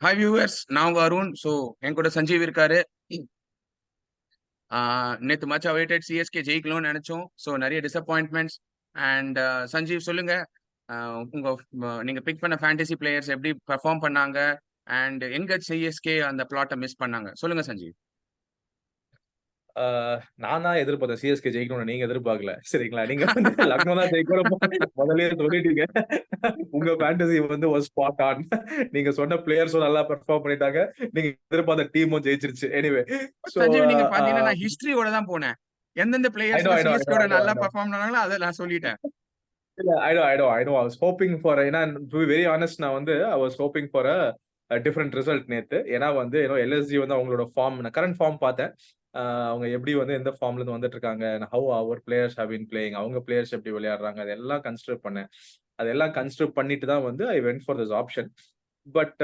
Hi viewers, நான் உங்க Arun. So என் கூட சஞ்சீவ் இருக்காரு. நேற்று மச் அவைட்டட் சிஎஸ்கே ஜெயிக்கணும்னு நினைச்சோம். ஸோ நிறைய டிசப்பாயின்ட்மெண்ட்ஸ். அண்ட் சஞ்சீவ் சொல்லுங்க, உங்க நீங்க பிக் பண்ண ஃபேண்டசி பிளேயர்ஸ் எப்படி பெர்ஃபார்ம் பண்ணாங்க அண்ட் எங்க சிஎஸ்கே அந்த பிளாட்டை மிஸ் பண்ணாங்க சொல்லுங்க சஞ்சீவ். நான் தான் எதிர்பார்த்தேன் சிஎஸ்கே ஜெயிக்கணும்னு. நீங்க எதிர்பார்க்கல. சரிங்களா? நீங்க வந்து லக்னோ தான் ஜெயிக்கணும் முதல்லயே சொல்லிட்டீங்க. உங்க ஃபேண்டசி வந்து வாஸ் ஸ்பாட் ஆன். நீங்க சொன்ன பிளேயர்ஸும் நல்லா பெர்ஃபார்ம் பண்ணிட்டாங்க. நீங்க எதிர்பார்த்த டீமும் ஜெயிச்சிருச்சு. எனிவே, சோ சஞ்சீவ், நீங்க பாத்தீங்கன்னா நான் ஹிஸ்டரியோட தான் போனேன். எந்தெந்த ஐ நோ பிளேயர்ஸ்ல ஐ நோ ஐ நோ சிஎஸ்கேட ஐ நோ ஐ நல்லா நோ பெர்ஃபார்ம் பண்ணாங்களோ அதை நான் சொல்லிட்டேன். இல்ல I know I was hoping for, ஏன்னா டு பி வெரி ஆனஸ்ட், நான் வந்து I was hoping for different result நேத்து. ஏன்னா வந்து எல்எஸ்ஜி வந்து அவங்களோட ஃபார்ம், நான் கரண்ட் ஃபார்ம் பார்த்தேன். அவங்க எப்படி வந்து எந்த ஃபார்ம்ல இருந்து வந்துட்டு இருக்காங்க, how our players have been playing, அவங்க பிளேயர்ஸ் எப்படி விளையாடுறாங்க, அதெல்லாம் கன்சிடர் பண்ணேன். அதெல்லாம் கன்சிடர் பண்ணிட்டு தான் வந்து I went for this option. But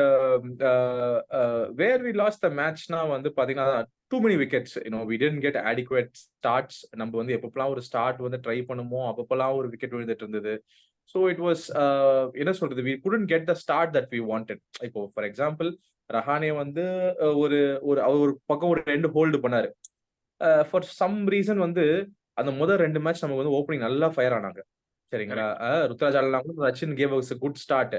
where we lost the மேட்ச்னா வந்து பாத்தீங்கன்னா too many wickets. We tend get adequate starts. நம்ம வந்து எப்பப்பெல்லாம் ஒரு ஸ்டார்ட் வந்து ட்ரை பண்ணுமோ அப்பப்பெல்லாம் ஒரு விக்கெட் விழுந்துட்டு இருந்தது. ஸோ இட் வாஸ், என்ன சொல்றது, we couldn't get the start that we wanted. இப்போ ஃபார் எக்ஸாம்பிள், ரஹானே வந்து ஒரு ஒரு அவர் ஒரு பக்கம் ஒரு 2 ஹோல்டு பண்ணாரு. ஃபார் சம் ரீசன் வந்து அந்த முதல் 2 மேட்ச் நமக்கு வந்து ஓப்பனிங் நல்லா ஃபயர் ஆனாங்க. சரிங்களா? கரெக்ட். ருத்ராஜ் ஆடலாம், Rachin gave as a good start.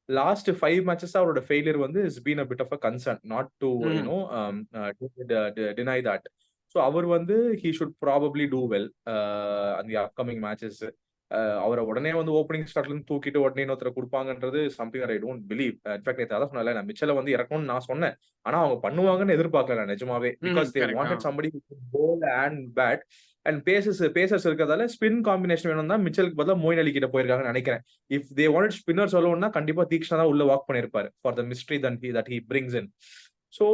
Last 5 matches அவரோட ஃபெயிலியர் வந்து is been a bit of a concern, not to deny that. So அவர் வந்து he should probably do well அந்த அப்கமிங் மேட்சஸ். அவரை உடனே வந்து ஓப்பனிங் ஸ்டார்ட்ல இருந்து தூக்கிட்டு உடனே இன்னொருத்தர கொடுப்பாங்கன்றது something I don't believe. In fact நேத்து அதான் சொன்னேன்ல, நான் மிச்சலை வந்து இறக்கணும்னு நான் சொன்னேன். ஆனா அவங்க பண்ணுவாங்கன்னு எதிர்பார்க்கல நான் நிஜமாவே. Because they correct. Wanted somebody who could bowl and bat. And pacers இருக்கிறதால ஸ்பின் காம்பினேஷன் வேணும் தான் மிச்சலுக்கு பதிலா மோயின் அலி கிட்ட போயிருக்காங்கன்னு நினைக்கிறேன். இஃப் தே வாண்டட் ஸ்பின்னர் சொல்லணும்னா கண்டிப்பா தீக்ஷனா தான் உள்ள வாக் பண்ணிருப்பாரு for the mystery that he brings in. So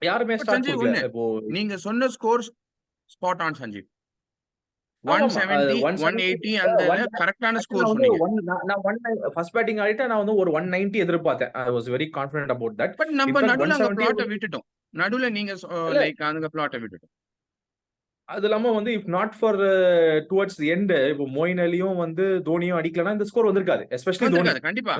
யாருமே பட் ஸ்டார்ட் சஞ்சீவ், கொடுக்கல ஒண்ணு இப்போ. நீங்க சொன்ன ஸ்கோர் ஸ்பாட் ஆன் சஞ்சீவ். ஆமாமா, 170 170 180 அந்த கரெக்டான ஸ்கோர் நான் வந்து சொன்னீங்க. ஃபர்ஸ்ட் பேட்டிங் ஆடிட்டு நான் வந்து ஒரு 190 எதிர்பார்த்தேன். I was very confident about that. But நம்ம இன்ஃபேக்ட் நடுவுல அங்க 170 பிளாட்டை விட்டுட்டோம். நடுவுல நீங்க இல்ல. லைக் அந்த பிளாட்டை விட்டுட்டோம். அது இல்லாம வந்து if not for towards the end, இப்போ மொயின் அலியும் வந்து தோனியும் அடிக்கலன்னா இந்த ஸ்கோர் வந்திருக்காது. எஸ்பெஷலி தோனி. வந்திருக்காது கண்டிப்பா.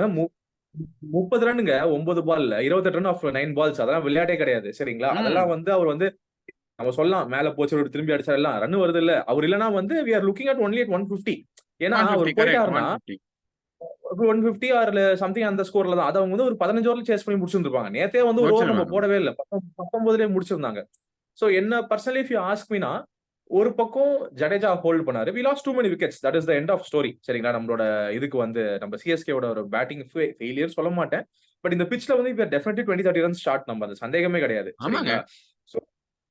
30 ரன்னுங்க 9 பால்ல 28 ரன் ஆஃப் 9 பால்ஸ். அதெல்லாம் விளையாட்டே கிடையாது. சரிங்களா? அதெல்லாம் வந்து அவர் வந்து நம்ம சொல்லலாம் மேல போச்சு திரும்பி அடிச்சாரு எல்லாம் ரன் வருது இல்ல. அவர் இல்லனா வந்து we are looking at only at 150. ஏன்னா 150 அவர் கரெக்ட். போயிட்டாருன்னா 150 150 ஆர் சம்திங் அந்த ஸ்கோர்ல தான். அத அவங்க வந்து ஒரு 15 ஓவர்ல சேஸ் பண்ணி முடிச்சிருந்திருப்பாங்க. நேத்தே வந்து ஒரு ஓவர் நம்ம முடிச்சிருவாங்க. போடவே இல்ல. 19லயே முடிச்சிருந்தாங்க. சோ என்ன பர்சனலி இஃப் யூ ஆஸ்க் மீனா, ஒரு பக்கம் ஜடேஜா ஹோல்ட் பண்ணாரு. We lost too many wickets. That is the end of story. சரிங்களா? நம்மளோட இதுக்கு வந்து நம்ம சிஎஸ்கேவோட ஒரு பேட்டிங் ஃபெயிலியர் சொல்ல மாட்டேன். பட் இந்த பிட்ச்ல வந்து இப்ப டெஃபினெட்லி 20-30 ரன்ஸ் ஷார்ட். நம்ம அது சந்தேகமே கிடையாது. ஆமாங்க. சரிங்களா? சோ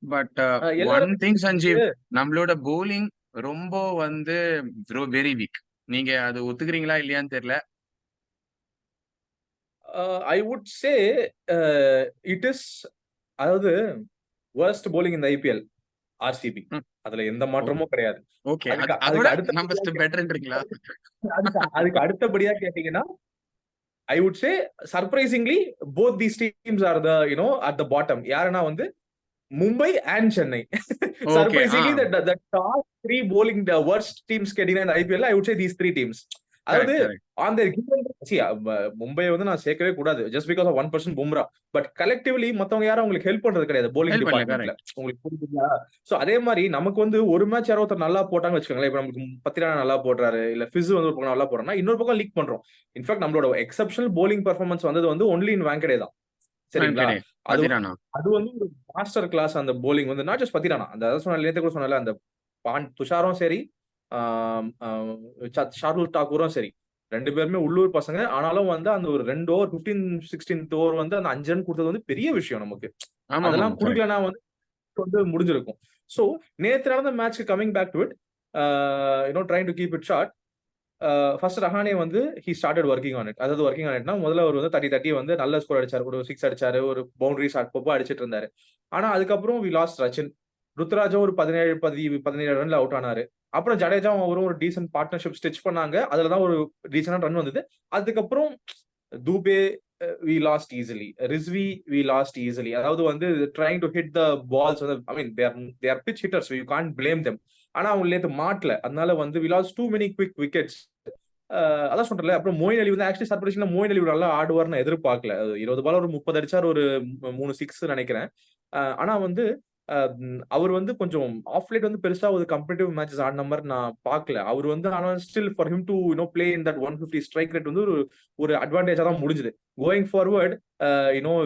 பட் ஒன் எல்லாரும் திங் சஞ்சீவ், நம்மளோட bowling ரொம்ப வந்து வெரி வீக். நீங்க அது ஒத்துக்கிறீங்களா இல்லையான்னு தெரியல. I would say it is, அதாவது worst bowling in the IPL RCB. அதுல எந்த மாற்றமும் கிடையாது. ஓகே. அதுக்கு அதோட அதுக்கு அடுத்த நம்ம பெட்டர்ன்றீங்களா? அதுக்கு அடுத்தபடியா கேட்டீங்கன்னா, I would say surprisingly both these teams are the at the bottom. யாருன்னா வந்து Mumbai and Chennai. Okay. Surprisingly the top 3 bowling the worst teams getting in the IPL, I would say these 3 teams. அதாவது correct correct. on their given, Mumbai வந்து நான் சேர்க்கவே கூடாது just because of 1% Bumrah. But collectively மத்தவங்க யாரும் உங்களுக்கு ஹெல்ப் பண்றது கிடையாது bowling ஹெல்ப் பண்ணல. டிபார்ட்மெண்ட்ல. கரெக்ட். உங்களுக்கு புரியுதுங்களா? சோ அதே மாதிரி நமக்கு வந்து ஒரு மேட்ச் யாரோ ஒருத்தர் நல்லா போட்டாங்கன்னு வச்சுக்கோங்களேன். இப்ப நமக்கு பத்திரானா நல்லா போடுறாரு, இல்ல ஃபிஸ் வந்து ஒரு பக்கம் நல்லா போடுறாருன்னா இன்னொரு பக்கம் லீக் பண்றோம். இன்ஃபேக்ட் நம்மளோட எக்ஸப்ஷனல் bowling பெர்ஃபார்மன்ஸ் வந்தது வந்து ஒன்லி இன் வாங்கடே தான். சரிங்களா? வாங்கடே, அது பத்திரானா. அது வந்து ஒரு மாஸ்டர் கிளாஸ் அந்த போலிங் வந்து. நாட் ஜஸ்ட் பத்திரானா, அந்த அதான் சொன்ன நேத்து கூட சொன்னல, அந்த துஷாரும் சரி, ஷார்துல் தாக்கூரும் சரி, 2 பேருமே உள்ளூர் பசங்க. ஆனாலும் வந்து அந்த ஒரு 2 ஓவர் 15-16 ஓவர் வந்து அந்த 5 ரன் கொடுத்தது வந்து பெரிய விஷயம் நமக்கு. ஆமா ஆமா அதெல்லாம் கரெக்ட். குடுக்கலனா வந்து முடிஞ்சிருக்கும். சோ நேத்து நடந்த மேட்ச்க்கு coming back to it, trying to keep it short. First Rahane வந்து he started working on it. அதாவது ஒர்க்கிங் ஆன் இட்னா முதல்ல அவர் வந்து தட்டி வந்து நல்ல ஸ்கோர் அடிச்சாரு. ஒரு 6 அடிச்சாரு, ஒரு பவுண்டரிஸ் அப்பப்போ அடிச்சிட்டு இருந்தாரு. ஆனா அதுக்கப்புறம் வி லாஸ்ட் ரச்சின். ருத்ராஜா ஒரு 17 ரன்ல அவுட் ஆனாரு. அப்புறம் ஜடேஜா அவரும் ஒரு டீசன்ட் பார்ட்னர்ஷிப் ஸ்டிச் பண்ணாங்க. அதுலதான் ஒரு டீசன்ட் ரன் வந்தது. அதுக்கப்புறம் Dube we lost easily. Rizvi we lost easily. அதாவது வந்து trying to hit the balls வந்து, I mean they are pitch hitters, you can't blame them. ஆனா அவங்க நேத்து மாட்டல. அதனால வந்து we lost too many quick wickets. அதான் சொல்றேன்ல. அப்புறம் மொயின் அலி வந்து ஆக்சுவலி சர்ப்ரைசிங்கா மொயின் அலி நல்லா ஆடுவார்னு நான் எதிர்பார்க்கல. 20 பால் ஒரு 30 அடிச்சாரு, ஒரு 3 6 நினைக்கிறேன். ஆனா வந்து அவர் வந்து கொஞ்சம் ஆஃப் லேட் வந்து பெருசா ஒரு காம்படிட்டிவ் மேட்சஸ் ஆடின மாதிரி நான் பார்க்கல. அவர் வந்து ஆனா still for him to play in that 150 strike rate வந்து ஒரு ஒரு அட்வான்டேஜா தான் முடிஞ்சது. கோயிங் ஃபார்வர்ட்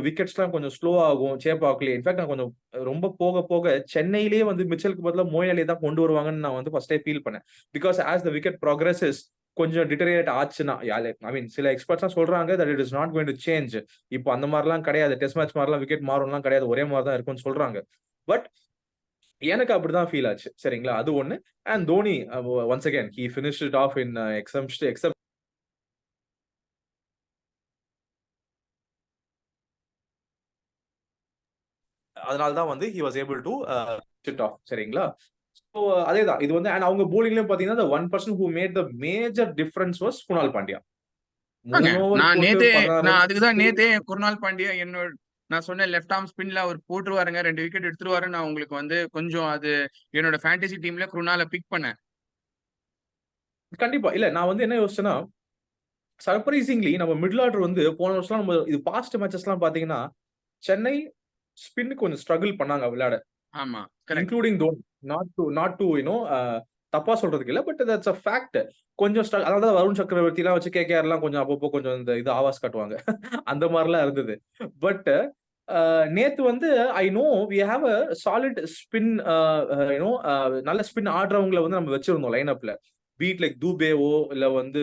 விக்கெட்ஸ்லாம் கொஞ்சம் ஸ்லோ ஆகும் சேப்பாக்லயே. இன்ஃபேக்ட் நான் கொஞ்சம் ரொம்ப போக போக சென்னையிலேயே வந்து மிச்சலுக்கு பதிலா மொயின் அலியை தான் கொண்டு வருவாங்கன்னு நான் வந்து ஃபர்ஸ்டே ஃபீல் பண்ணேன். Because as the wicket progresses கொஞ்சம் டிட்டரேட் ஆச்சுன்னா, ஐ மீன் சில எக்ஸ்பர்ட்ஸ்லாம் சொல்றாங்க that it is not going to change. இப்போ அந்த மாதிரிலாம் கிடையாது. டெஸ்ட் மேட்ச் மாதிரிலாம் விக்கெட் மாறும்லாம் கிடையாது. ஒரே மாதிரி தான் இருக்கும்னு சொல்றாங்க. பட் எனக்கு அப்படிதான் ஃபீல் ஆச்சு. சரிங்களா? அது ஒண்ணு. And Dhoni once again he finished it of in accept அதனால தான் வந்து he was able to it of. சரிங்களா? ஸோ அதேதான். இது வந்து அண்ட் அவங்க போலிங்லயும் பாத்தீங்கன்னா the one person who made the major difference was Kunal Pandya. 3 over போட்டு 16 நான் ரன். அதுக்குதான் நேத்தே குருணால் பாண்டியா நான் சொன்னேன் லெஃப்ட் ஆர்ம் ஸ்பின்ல அவர் போட்டுருவாருங்க, 2 விக்கெட் எடுத்துருவாரு. நான் உங்களுக்கு வந்து கொஞ்சம் அது என்னோட ஃபேண்டசி டீம்ல குருணால பிக் பண்ணேன். கண்டிப்பா. இல்ல நான் வந்து என்ன யோசிச்சேன்னா, சர்ப்ரைசிங்லி நம்ம மிடில் ஆர்டர் வந்து போன வருஷம் நம்ம இது பாஸ்ட் மேட்சஸ்லாம் பாத்தீங்கன்னா, சென்னை ஸ்பின்னுக்கு கொஞ்சம் ஸ்ட்ரகிள் பண்ணாங்க விளையாட. ஆமா, correct. Including Dhoni. Not to தப்பா சொல்றதுக்கு இல்ல. But that's a fact. கொஞ்சம் அதனால தான் வருண் சக்கரவர்த்திலாம் வச்சு கேகேஆர்லாம் கொஞ்சம் அப்பப்போ கொஞ்சம் இந்த இது ஆவாஸ் காட்டுவாங்க. அந்த மாரிலாம் இருந்தது. பட் நேத்து வந்து I know we have a solid spin நல்ல ஸ்பின் ஆடுறவங்கள வந்து நம்ம வச்சிருந்தோம் லைன் அப்ல. பீட் லைக் தூபேவோ இல்ல வந்து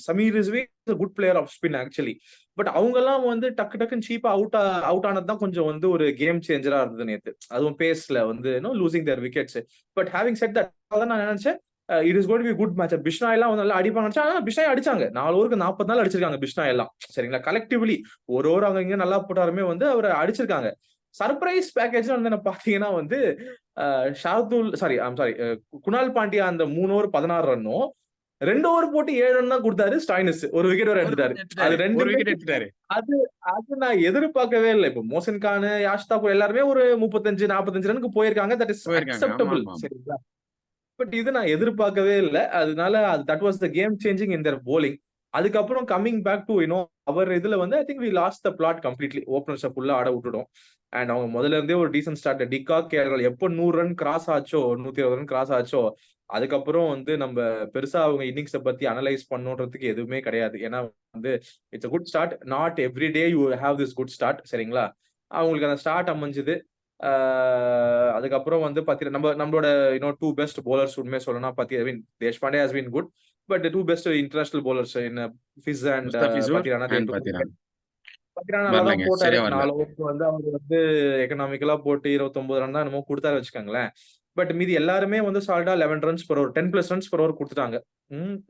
Sameer Rizvi good player of spin actually. But அவங்க எல்லாம் வந்து டக்கு டக்குன்னு சீப்பா அவுட் ஆனது தான் கொஞ்சம் வந்து ஒரு கேம் சேஞ்சரா இருந்தது நேத்து. அதுவும் பேஸ்ல வந்து losing there wickets. But having set that நான் நினைச்சேன் it is going to be good match. Bishnoi எல்லாம் வந்து நல்லா அடிப்பாங்க நினைச்சேன். ஆனா பிஷ்னாய் அடிச்சாங்க. 4 ஓவருக்கு 44 அடிச்சிருக்காங்க பிஷ்னாய் எல்லாம். சரிங்களா? கலெக்டிவ்லி ஒரு ஓவர் அங்க இங்க நல்லா போட்டாலுமே வந்து அவர் அடிச்சிருக்காங்க. சர்ப்ரைஸ் பேக்கேஜ் வந்து பாத்தீங்கன்னா வந்து குணால் பாண்டியா அந்த 3 ஓவர் 16 ரன்னும் 2 ஓவர் போட்டு 7 ரன் தான் கொடுத்தாரு. ஸ்டாய்னிஸ் ஒரு விக்கெட் வரை எடுத்துட்டாரு. அது ஒரு ரெண்டுமே விக்கெட் எடுத்துட்டாரு. அது அது நான் எதிர்பார்க்கவே இல்லை. இப்போ மோசின் கான், யாஷ் தாக்கூர் எல்லாருமே ஒரு 35 45 ரனுக்கு போயிருக்காங்க. தட் இஸ் போயிருக்காங்க. ஆமா, அக்செப்டபிள். ஆமா. சரிங்களா? பட் இது நான் எதிர்பார்க்கவே இல்ல. அதனால that was the game changing in their bowling. அதுக்கப்புறம் கம்மிங் பேக் டு அவர் இதுல வந்து I think we lost the plot completely. ஓப்பனர்ஸை ஃபுல்லா ஆட விட்டுட்டோம். அண்ட் அவங்க முதல்ல இருந்தே ஒரு டீசன்ட் ஸ்டார்ட். டிகாக், கேஎல் எப்போ 100 ரன் கிராஸ் ஆச்சோ, 120 ரன் கிராஸ் ஆச்சோ, அதுக்கப்புறம் வந்து நம்ம பெருசா அவங்க இன்னிங்ஸை பத்தி அனலைஸ் பண்ணுன்றதுக்கு எதுவுமே கிடையாது. ஏன்னா வந்து it's a good start. Not every day you have this good start. சரிங்களா? அவங்களுக்கு அந்த ஸ்டார்ட் அமைஞ்சது. அதுக்கப்புறம் வந்து பாத்தீங்கன்னா நம்மளோட 2 பெஸ்ட் bowlers உண்மையா சொல்லணும்னா I mean Deshpande has been good. But 2 best international bowlers in Fizz and Mustafizur Pathirana and Pathiran நல்லா தான் வரலைங்க. போட்டாரு. சரியா வரல. 4 ஓவருக்கு வந்து அவர் வந்து எக்கனாமிக்கலா போட்டு 29 ரன் தான் என்னமோ கொடுத்தாரு வச்சுக்கோங்களேன். பட் மீதி எல்லாருமே வந்து Salta 11 runs per over 10+ runs per over கொடுத்துட்டாங்க.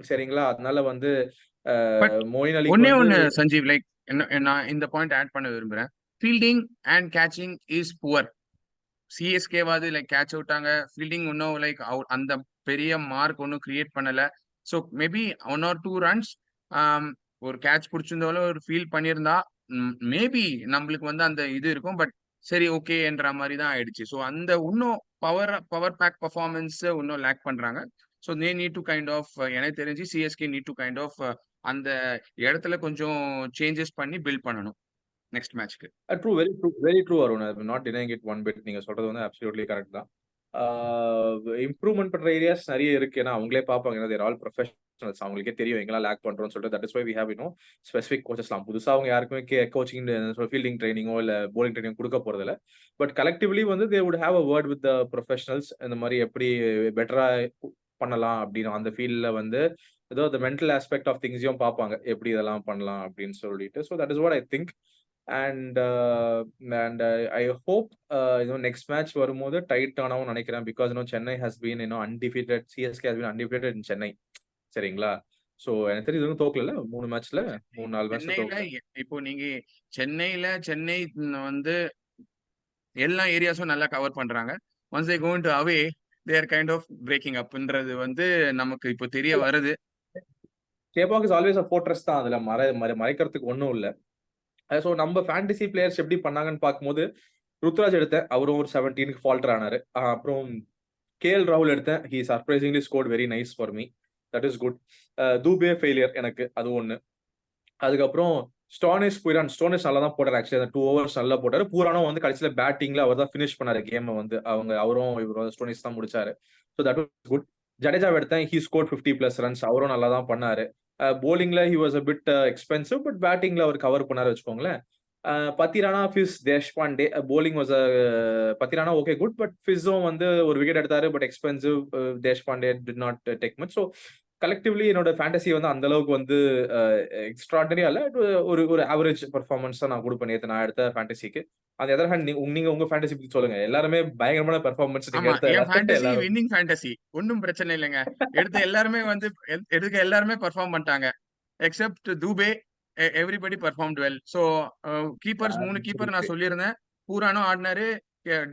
சரிங்களா? அதனால வந்து பட் மொயின் அலிக்கு ஒண்ணே வந்து ஒண்ணு சஞ்சீவ், லைக் நான் இந்த பாயிண்ட் ஆட் பண்ண விரும்புறேன். Fielding and catching is poor. சிஎஸ்கேவாது லைக் கேட்ச் அவுட்டாங்க. ஃபீல்டிங் இன்னும் லைக் அந்த பெரிய மார்க் ஒன்றும் கிரியேட் பண்ணல. ஸோ மேபி 1 or 2 ரன்ஸ் ஒரு கேட்ச் பிடிச்சிருந்தாலும் ஒரு ஃபீல் பண்ணியிருந்தா மேபி நம்மளுக்கு வந்து அந்த இது இருக்கும். பட் சரி ஓகே என்ற மாதிரி தான் ஆயிடுச்சு. ஸோ அந்த இன்னும் பவர் பேக் பர்ஃபார்மன்ஸ் இன்னும் லேக் பண்றாங்க. So they need to kind of, எனக்கு தெரிஞ்சு CSK need to kind of அந்த இடத்துல கொஞ்சம் சேஞ்சஸ் பண்ணி பில்ட் பண்ணணும் நெக்ஸ்ட் மேட்ச்க்கு. True, very true Arun. I not denying it one bit. நீங்க சொல்றது வந்து அப்சல்யூட்லி கரெக்ட் தான். இம்ப்ரூவ்மெண்ட் பண்ற ஏரியாஸ் நிறைய இருக்கு. ஏன்னா அவங்களே பார்ப்பாங்க. ஏன்னா தேர் ஆல் ப்ரொஃபஷனல்ஸ். அவங்களுக்கே தெரியும் எங்கெல்லாம் லேக் பண்றோம்னு சொல்லிட்டு. That is why we have specific கோச்சஸ்லாம். புதுசா அவங்க யாருக்குமே கோச்சிங் ஃபீல்டிங் ட்ரைனிங்கோ இல்ல போலிங் ட்ரைனிங் கொடுக்க போறது இல்ல. பட் கலெக்டிவ்லி வந்து they would have a word with the professionals. இந்த மாதிரி எப்படி பெட்டரா பண்ணலாம் அப்படின்னு அந்த ஃபீல்ட்ல வந்து ஏதோ the மென்டல் ஆஸ்பெக்ட் ஆஃப் திங்ஸையும் பார்ப்பாங்க. எப்படி இதெல்லாம் பண்ணலாம் அப்படின்னு சொல்லிட்டு. So that is what I think. And I hope next match வரும்போது டைட் ஆனவும் நினைக்கிறேன். Because Chennai has been undefeated. CSK has been undefeated in Chennai. சரிங்களா? ஸோ எனக்கு தெரிஞ்சு இதுவும் தோக்கல 3 மேட்ச்ல 3-4 மேட்ச்ல சென்னையில தோக்கல. இப்போ நீங்க சென்னை வந்து எல்லா ஏரியாஸும் நல்லா கவர் பண்றாங்க. Once they go into away they are kind of breaking அப்ன்றது வந்து நமக்கு இப்போ தெரிய வருது. Chepauk is always a fortress தான். அதுல மறைக்கிறதுக்கு ஒன்றும் இல்லை. ஸோ நம்ம ஃபேண்டசி பிளேயர்ஸ் எப்படி பண்ணாங்கன்னு பார்க்கும்போது ருத்ராஜ் எடுத்தேன். அவரும் ஒரு 17க்கு ஃபால்டர் ஆனாரு. அப்புறம் கேஎல் ராகுல் எடுத்தேன். He surprisingly scored very nice for me. That is good. Dube failure எனக்கு அது ஒண்ணு. அதுக்கப்புறம் ஸ்டோனிஸ் நல்லா தான் போட்டாரு. ஆக்சுவலி அந்த 2 ஓவர்ஸ் நல்லா போட்டாரு. பூரானும் வந்து கடைசியில பேட்டிங்ல அவர் தான் ஃபினிஷ் பண்ணாரு கேம வந்து. அவரும் இவரும் ஸ்டோனிஸ் தான் முடிச்சாரு. So that was good. ஜடேஜாவ எடுத்தேன். He scored 50+ runs. அவரும் நல்லா தான் பண்ணாரு. போலிங்ல he was a bit expensive. But பேட்டிங்ல அவர் கவர் பண்ணாரு வச்சுக்கோங்களேன். Pathirana, Fizz, Deshpande bowling was Pathirana okay good. But ஃபிஸும் வந்து ஒரு விக்கெட் எடுத்தாரு. But expensive. Deshpande did not take much. So collectively என்னோட ஃபேண்டசி வந்து அந்த அளவுக்கு வந்து எக்ஸ்ட்ராடனரியா இல்ல. ஒரு ஒரு ஆவரேஜ் பெர்ஃபார்மன்ஸ் தான் நான் குடுப்பேன் நேத்து நான் எடுத்த ஃபேண்டசிக்கு. அந்த அதர் ஹேண்ட் நீங்க உங்க ஃபேண்டசி பத்தி சொல்லுங்க. எல்லாருமே பயங்கரமான பெர்ஃபார்மன்ஸ் நீங்க ஆமா. எடுத்த என் ஃபேண்டசி எல்லாரும். Winning fantasy. ஒண்ணும் பிரச்சனை இல்லங்க. எடுத்த எல்லாருமே வந்து எடுக்க எல்லாருமே பெர்ஃபார்ம் பண்ணிட்டாங்க. Except Dube everybody performed well. So keepers 3 keeper நான் சொல்லியிருந்தேன். பூரானும் ஆடினாரு,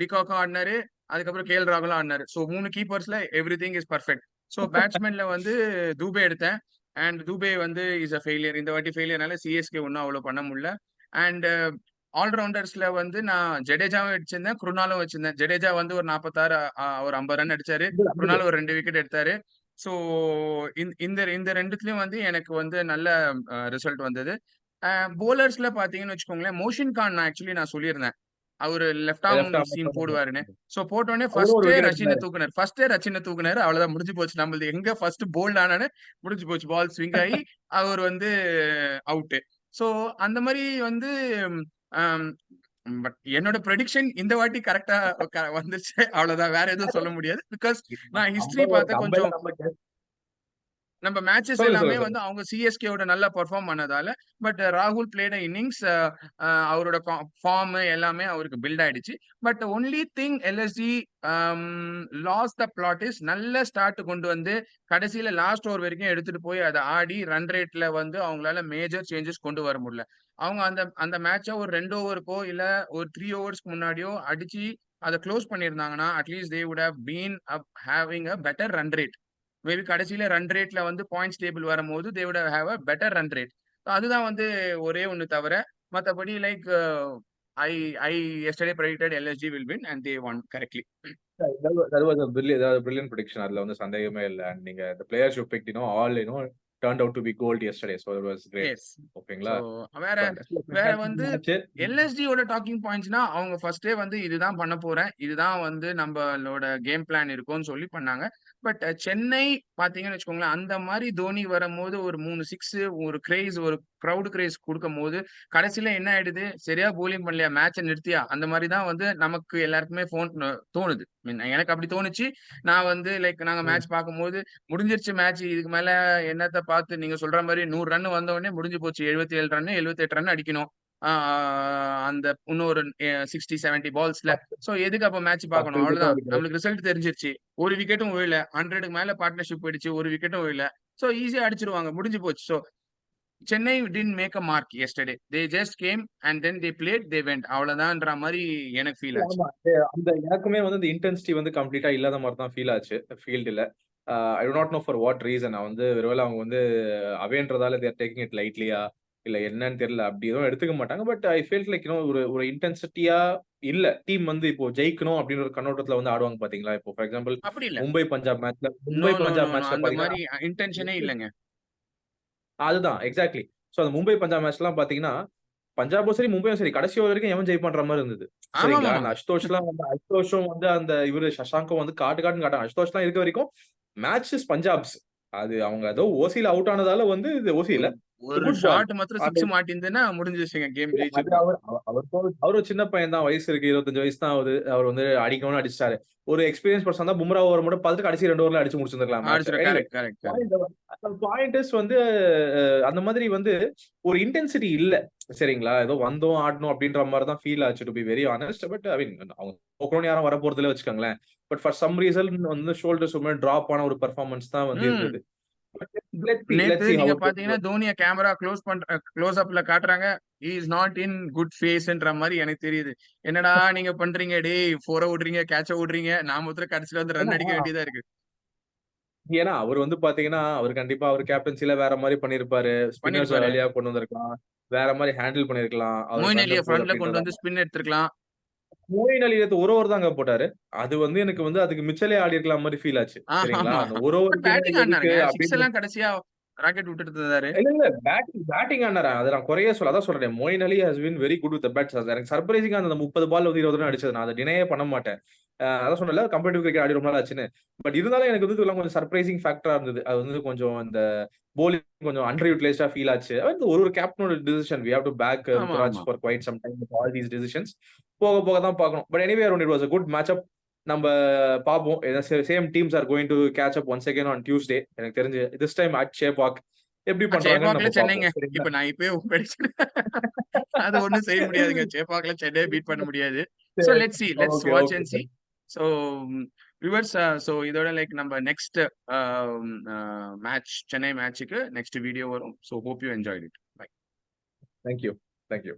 டிகாக்கும் ஆடினாரு, அதுக்கப்புறம் கேஎல் ராகுலும் ஆடினாரு. ஸோ 3 கீப்பர்ஸ்ல எவ்ரிதிங் இஸ் பெர்ஃபெக்ட். ஸோ பேட்ஸ்மேன்ல வந்து தூபே எடுத்தேன். அண்ட் தூபே வந்து இஸ் அ ஃபெயிலியர். இந்த வாட்டி ஃபெயிலியர்னால சிஎஸ்கே ஒன்றும் அவ்வளோ பண்ண முடியல. அண்ட் ஆல்ரவுண்டர்ஸ்ல வந்து நான் ஜடேஜாவும் வச்சிருந்தேன், குருணாலும் வச்சிருந்தேன். ஜடேஜா வந்து ஒரு 46 ஒரு 50 ரன் அடிச்சாரு. குருணால் ஒரு 2 விக்கெட் எடுத்தாரு. ஸோ இந்த இந்த 2த்துலயும் வந்து எனக்கு வந்து நல்ல ரிசல்ட் வந்தது. போலர்ஸ்ல பாத்தீங்கன்னு வச்சுக்கோங்களேன், மோஷின் கான் நான் சொல்லியிருந்தேன். அவரு left arm left seam arm போடுவாருன்னு. ஸோ போட்டோடனே அவரும் ஒரு விக்கெட் ரச்சினை எடுத்தாரு. தூக்குனாரு. ரச்சினை தூக்குனாரு. அவ்வளவுதான் முடிஞ்சு போச்சு. நம்மளது எங்க ஃபர்ஸ்ட் போல்ட் ஆனானு முடிஞ்சு போச்சு. பால் ஸ்விங் ஆகி அவர் வந்து அவுட். ஸோ அந்த மாதிரி வந்து பட் என்னோட ப்ரெடிக்ஷன் இந்த வாட்டி கரெக்டா வந்துருச்சு. அவ்வளவுதான். வேற எதுவும் சொல்ல முடியாது. பிகாஸ் நான் ஹிஸ்டரி பார்த்தா கொஞ்சம் நம்ம மேட்சஸ் சொல்லுங்க எல்லாமே சொல்லுங்க வந்து சொல்லுங்க. அவங்க சிஎஸ்கேவோட நல்லா பெர்ஃபார்ம் பண்ணதால, பட் ராகுல் பிளேட் இன்னிங்ஸ் அவரோட ஃபார்ம் எல்லாமே அவருக்கு பில்ட் ஆயிடுச்சு. But only thing LSG lost the plot is நல்ல ஸ்டார்ட் கொண்டு வந்து கடைசியில லாஸ்ட் ஓவர் வரைக்கும் எடுத்துட்டு போய் அதை ஆடி ரன் ரேட்ல வந்து அவங்களால மேஜர் சேஞ்சஸ் கொண்டு வர முடியல. அவங்க அந்த அந்த மேட்சை ஒரு 2 ஓவருக்கோ இல்ல ஒரு 3 ஓவர்ஸ்க்கு முன்னாடியோ அடிச்சு அதை க்ளோஸ் பண்ணியிருந்தாங்கன்னா at least they would have been up having a better run rate. Maybe கடைசியில ரன் ரேட்ல வந்து பாயிண்ட்ஸ் டேபிள் வரும்போது they would have a better run rate. அதுதான் வந்து ஒரே ஒண்ணு தவிர மத்தபடி like I I yesterday predicted LSG will win and they won correctly. That was a brilliant prediction. அதுல வந்து சந்தேகமே இல்ல. And நீங்க the players you picked, all turned out to be gold yesterday. So it was great. Yes. So ஓகேங்களா? வேற வேற வந்து எல்எஸ்டியோட docking பாயிண்ட்ஸ்னா அவங்க ஃபர்ஸ்டே வந்து இதுதான் பண்ண போறேன், இதுதான் வந்து நம்மளோட கேம் பிளான் இருக்கும்னு சொல்லி பண்ணாங்க. பட் சென்னை பாத்தீங்கன்னு வச்சுக்கோங்களேன், அந்த மாதிரி தோனி வரும்போது ஒரு 3 6 ஒரு கிரேஸ் ஒரு கிரவுட் கிரேஸ் கொடுக்கும் போது கடைசியில என்ன ஆயிடுது, சரியா போலிங் பண்ணலையா மேட்சை நிறுத்தியா அந்த மாதிரி தான் வந்து நமக்கு எல்லாருக்குமே தோணுது. எனக்கு அப்படி தோணுச்சு. நான் வந்து லைக் நாங்க மேட்ச் பார்க்கும்போது முடிஞ்சிருச்சு மேட்ச், இதுக்கு மேல என்னத்த பார்த்து நீங்க சொல்ற மாதிரி 100 ரன் வந்த உடனே முடிஞ்சு போச்சு. 77 ரன் 78 ரன் அடிக்கணும் அந்த இன்னொரு 60 70 பால்ஸ்ல. சோ எதுக்கு அப்ப மேட்ச் 10 பார்க்கணும், wicket அவ்வளவுதான். அடிக்கிறது. நம்மளுக்கு ரிசல்ட் தெரிஞ்சிருச்சு. ஒரு விக்கெட்டும் விழல. 100க்கு மேல பார்ட்னர்ஷிப் போயிடுச்சு. ஒரு விக்கெட்டும் விழல. சோ ஈஸியா அடிச்சிருவாங்க. முடிஞ்சு போச்சு. So Chennai didn't make a mark yesterday. They just came and then they played, they went. அவ்வளவுதான்ற மாதிரி எனக்கு ஃபீல் ஆச்சு. ஆமா. அந்த எனக்குமே வந்து இந்த இன்டென்சிட்டி வந்து கம்ப்ளீட்டா இல்லாத மாதிரி தான் ஃபீல் ஆச்சு ஃபீல்டுல. I do not know for what reason. நான் வந்து ஒருவேளை அவங்க வந்து அவேன்றதால தேர் டேக்கிங் இட் லைட்லியா இல்ல என்னன்னு தெரியல. அப்படி எதுவும் எடுத்துக்க மாட்டாங்க. பட் ஐ ஃபீல் லைக் ஒரு ஒரு இன்டென்சிட்டியா இல்ல. டீம் வந்து இப்போ ஜெயிக்கணும் அப்படின்னு ஒரு கண்ணோட்டத்துல வந்து ஆடுவாங்க பாத்தீங்களா? இப்போ ஃபார் எக்ஸாம்பிள் அப்படி இல்ல. மும்பை பஞ்சாப் மேட்ச்ல no Mumbai no no Punjab no மேட்ச்ல அந்த பாத்தீங்கன்னா மாதிரி இன்டென்ஷனே இல்லங்க. அதுதான் எக்ஸாக்ட்லி. சோ அந்த மும்பை பஞ்சாப் மேட்ச்லாம் பாத்தீங்கன்னா பஞ்சாபும் சரி, மும்பையும் சரி கடைசி ஓவர் வரைக்கும் எவன் ஜெயிப்பான்ற மாதிரி இருந்தது. சரிங்களா? அந்த ஆமாமாமா. அசுதோஷும் வந்து அந்த இவரு சஷாங்கும் வந்து காட்டுன்னு காட்டாங்க. அசுதோஷ்லாம் இருக்க வரைக்கும் மேட்ச் இஸ் பஞ்சாப்ஸ். அது அவங்க ஏதோ ஓசில அவுட் ஆனதால வந்து இது ஓசி இல்ல. ஒரு குட் பால். ஷாட் மாத்திரம் அது 6 மாட்டிருந்தேன்னா முடிஞ்சிருச்சுங்க. கேம் அது ஜெயிச்சிருப்போம். அவரும் சின்ன பையன் தான். வயசு இருக்கு. 25 வயசு தான் ஆகுது. அவர் வந்து அடிக்கணும்னு அடிச்சிட்டாரு. ஒரு எக்ஸ்பீரியன்ஸ் பர்சன் தான் பும்ரா ஓவர் மட்டும் பார்த்துட்டு கடைசி 2 ஓவர்ல அடிச்சு முடிச்சிருந்திருக்கலாம் match. Anyway correct correct correct. Point is வந்து அந்த மாதிரி வந்து ஒரு இன்டென்சிட்டி இல்ல. சரிங்களா? ஏதோ வந்தோம் ஆடணும் அப்படின்ற மாதிரி தான் ஃபீல் ஆச்சு to be very honest. But I mean அவங்க தோக்கணும்னு யாரும் வர போறதில்ல வச்சுக்கோங்களேன். பட் ஃபார் சம் ரீசன் வந்து ஷோல்டர்ஸ் டிராப் ஆன ஒரு பெர்ஃபார்மன்ஸ் தான் வந்து ம். இருந்தது. Let's நேத்து see how நீங்க it பாத்தீங்கன்னா goes. தோனிய கேமரா க்ளோஸ் அப்ல காட்டுறாங்க. He is not in good ஃபேஸ்ன்ற மாதிரி எனக்கு தெரியுது. என்னடா நீங்க பண்றீங்க டேய், 4 விடுறீங்க, கேட்ச விடுறீங்க. நான் மாத்திரம் கடைசில வந்து ரன் ஏன்னா அடிக்க வேண்டியதா இருக்கு. ஏன்னா அவர் வந்து பாத்தீங்கன்னா, அவர் கண்டிப்பா அவர் கேப்டன்சில வேற மாரி பண்ணியிருப்பாரு. ஸ்பின்னர்ஸ் பண்ணிருப்பாரு. ஏர்லியா கொண்டு வந்திருக்கலாம். வேற மாரி ஹேண்டில் பண்ணியிருக்கலாம். அவர் மொயின் ஃப்ரண்ட் அலிய அண்ட் ஃபுல் ஃப்ரண்ட்ல கொண்டு அப்படின்றத. வந்து ஸ்பின் எடுத்திருக்கலாம். மோயின் அலி நேத்து ஒரு ஓவர் தாங்க போட்டாரு. அது வந்து எனக்கு வந்து அதுக்கு மிச்சலே ஆடியிருக்கலாம் மாரி ஃபீல் ஆச்சு. சரிங்களா? ஆமா. அந்த ஒரு பட் ஓவருக்கு பேட்டிங் எதுக்கு ஆடுனாருங்க. 6 அப்படின்னு எல்லாம் கடைசியா ராக்கெட் விட்டுட்டு இருந்தாரு. இல்ல. பேட்டிங் ஆடுனாரு. அத நான் குறையே சொல்ல. அதான் சொல்றேனே. Moeen Ali has been very good with the bats. எனக்கு சர்ப்ரைசிங்கா அந்த 30 பால் வந்து 20 ரன் அடிச்சது. நான் அத டினையே பண்ண மாட்டேன். அதான் சொன்னேன்ல கம்பேட்டிவ் கிரிக்கெட் ஆடி ரொம்ப நாள் ஆச்சுன்னு. பட் இருந்தாலும் எனக்கு வந்து இதெல்லாம் கொஞ்சம் சர்ப்ரைசிங் ஃபேக்டரா இருந்தது. அது வந்து கொஞ்சம் இந்த பவுலிங் கொஞ்சம் அண்டர் யூட்டிலைஸ்டா ஃபீல் ஆச்சு. அது ஒரு கேப்டனோட decision. We have to back ஆமா, ருத்துராஜ் ஆமா. For quite some time with all these decisions. போக போக தான் பார்க்கணும். But anyway Arun it was a good match up. நம்ப பார்ப்போம். Same teams are going to catch up once again on Tuesday. எனக்கு தெரிஞ்சு திஸ் டைம் அட் ஷேபாக் எப்படி பண்றாங்கன்னு சேப்பாக்ல நம்ம சென்னைங்க. பார்ப்போம். சரிங்களா? இப்ப நான் இப்பயே prediction அது ஒண்ணும் செய்ய முடியாதுங்க. சேப்பாக்ல சென்னைய பீட் பண்ண முடியாது. சோ சரி. Let's see. Let's okay, watch okay and see. Sir. So viewers so இதோட லைக் நம்ம நெக்ஸ்ட் மேட்ச் சென்னை மேட்ச்சுக்கு நெக்ஸ்ட் வீடியோ வரும். So hope you enjoyed it. Bye. Thank you. Thank you.